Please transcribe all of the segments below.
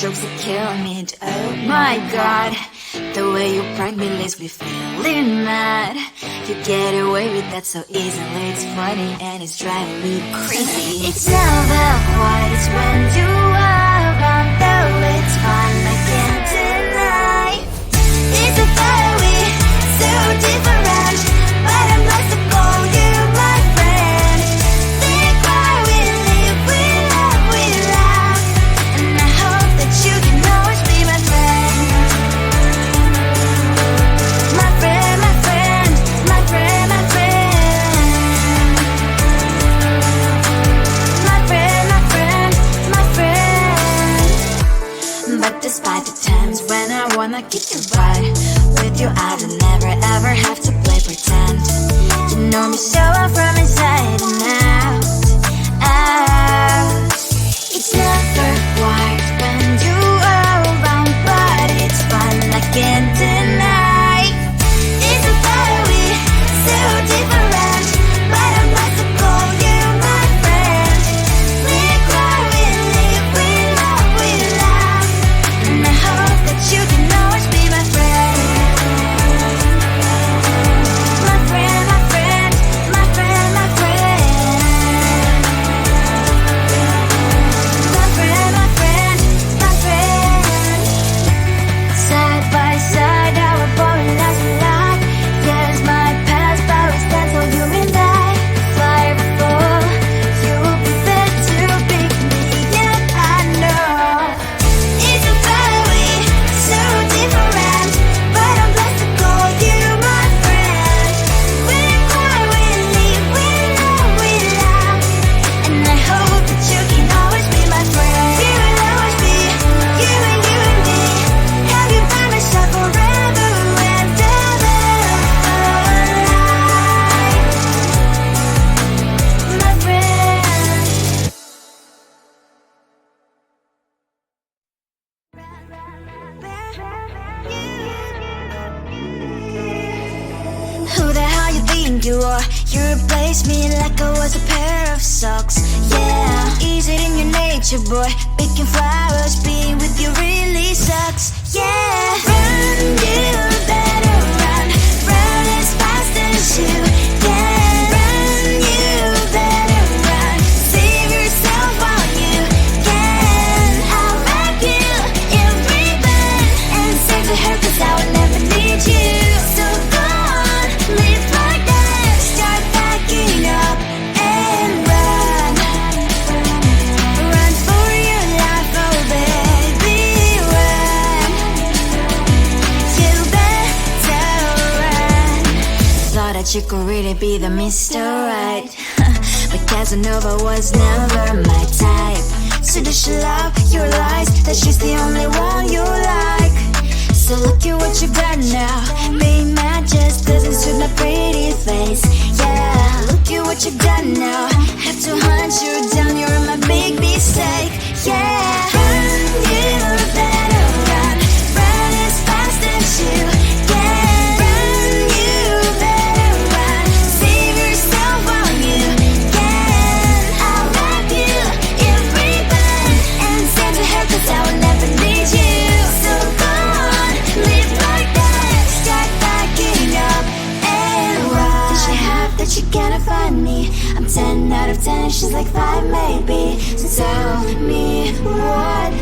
jokes that kill me. Oh my god, the way you prank me leaves me feeling mad. You get away with that so easily. It's funny and it's driving me crazy. It's never quite as when you are around, though it's fun, I can't deny. It's a fire we so different, but I'm lost to call you my friend. Think why we live, we love, and I hope that you can always be my friend. My friend, my friend, my friend, my friend. My friend, my friend, my friend. But despite the times when I wanna kick your butt, with you I don't never ever have to play pretend. You know me so well from inside and out, out. It's never quite when you are around, but it's fun, I can't deny. It's a fire we so different, but I must have called you my friend. We cry, we live, we love, and I hope that you can always be my friend. My friend, my friend, my friend, my friend. My friend, my friend, my friend. Side by side, our boring lives we like. Yes, my past, but we stand so you and I. Fly before you will be there to pick me up, I know. It's a fire we so different, but I'm blessed to call you my friend. We cry, we live, we love, and I hope that you can always be my friend. You will always be, you and me. Have you by my side forever and ever. My friend. Who the hell you think you are? You replaced me like I was a pair of socks. Yeah, is it in your nature, boy? Picking flowers, being with you really sucks. Yeah, run, you better run. Run as fast as you can. Run, you better run. Save yourself while you can. I'll wrap you in ribbon and save the hair, 'cause I will never need you. So go on, live like that. Start packing up and run. Run for your life, oh baby, run. You better run. Thought that you could really be the Mr. Right, but Casanova was never my type. So does she love your lies, that she's the only one you like? So look at what you got now. Being mad just doesn't suit my pretty face. Yeah, look at what you got now. Have to hunt you down, you're my big mistake. Yeah, run, you better run. Run as fast as you can. Run, you better run. Save yourself while you can. I'll wrap you in ribbon and save the hair, 'cause I will never need you. So go on, live like that. Start packing up and run. Does she have that she cannot find me? I'm 10 out of 10, she's like 5 maybe. So tell me what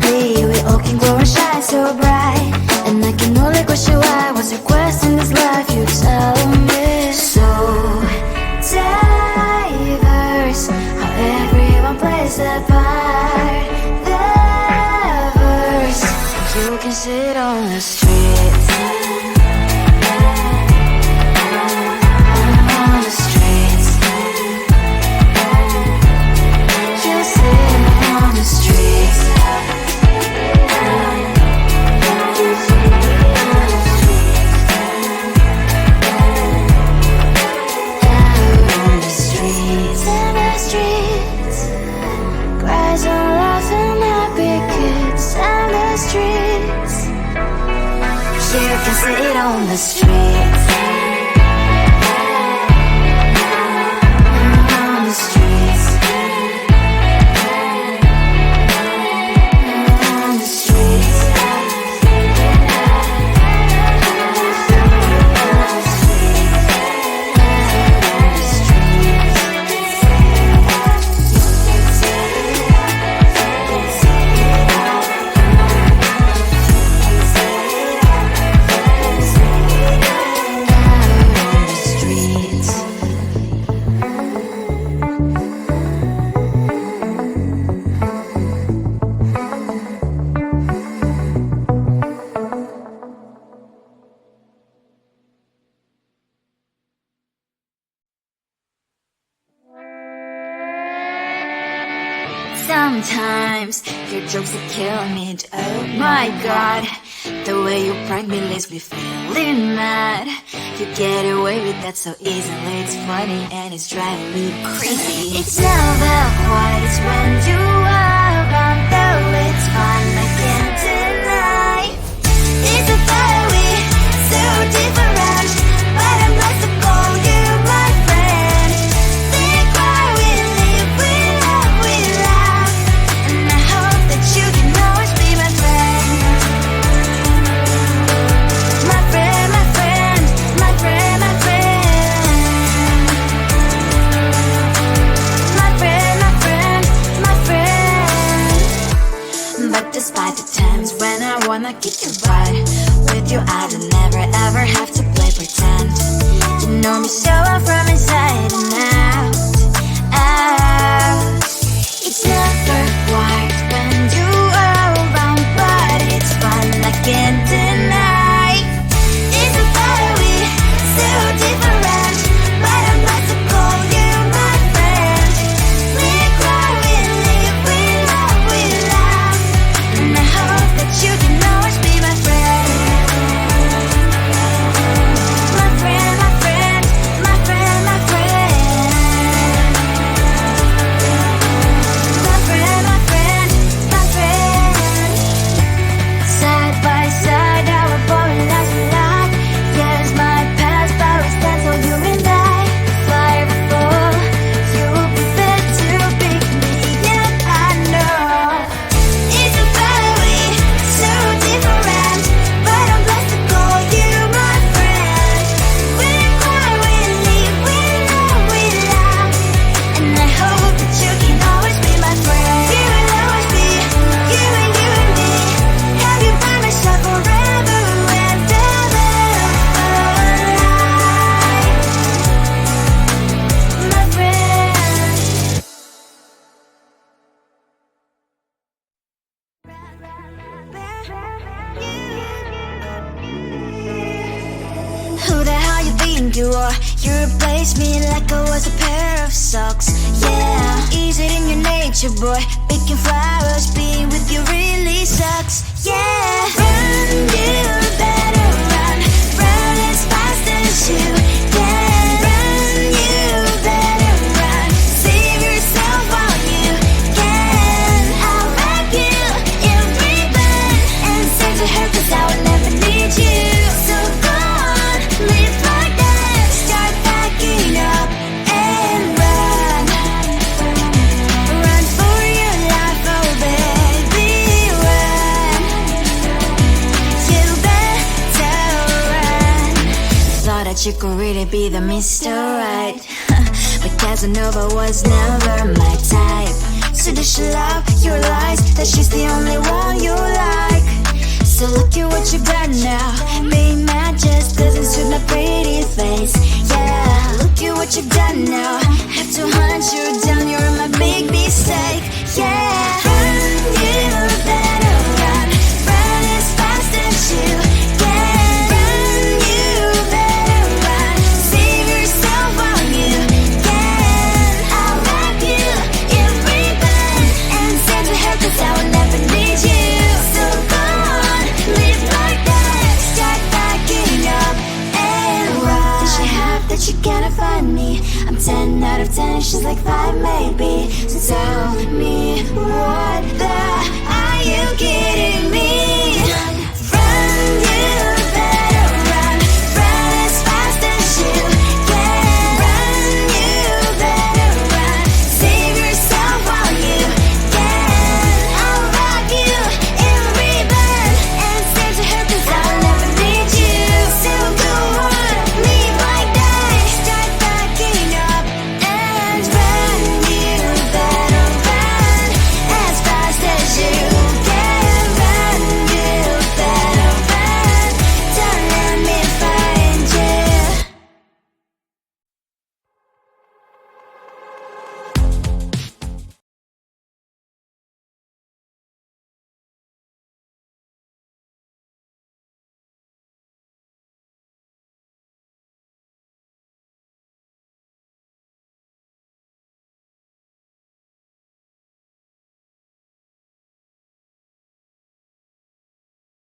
be. We all can glow and shine so bright. And I can only question why. What's your quest in this life? You tell me. So diverse, how everyone plays their part. The verse, you can sit on the streets. On the streets. You sit on the streets. You can sit on the streets. On the streets. On the streets. Sometimes your jokes that kill me. Oh my god, the way you prank me leaves me feeling mad. You get away with that so easily. It's funny and it's driving me crazy. It's never quiet, it's when you are around. Though it's fun, I can't deny. It's a fire we so different, but I'm lost to call you my friend. Think why we live, we love, we laugh. And I hope that you can always be my friend. My friend, my friend, my friend, my friend. My friend, my friend, my friend. But despite the times when I wanna kick your butt, with you I don't never ever have to play pretend. You know me so well from inside and out, out. It's never quiet when you are around, but it's fun, I can't deny. It's a fire we so different, but I'm not to call you my friend. We cry, we live, we love, we laugh. And I hope that you can always be my friend. My friend, my friend, my friend, my friend. My friend, my friend, my friend. Side by side, our body lies a lot. Yes, my past, but we stand so you and I. Fly before you prefer to pick me, yet I know it's a fire we so different, but I'm blessed to call you my friend. We cry, we live, we love, we laugh. And I hope that you can always be my friend. You will always be, you and me. Have you by my side forever and ever. My friend. Who the hell you think you are? You replaced me like I was a pair of socks. Yeah, is it in your nature, boy? Picking flowers, being with you really sucks. Yeah, run, you better run. Run as fast as you can. Run, you better run. Save yourself while you can. I'll wrap you in ribbon and send to her 'cause I will never need you. So go on, live like that. Start packing up and run. Run for your life, oh baby, run. You better run. Thought that you could really be the Mr. Right. But Casanova was never my type. So does she love your lies? That she's the only one out of 10, she's like 5 maybe. So tell me, what the are you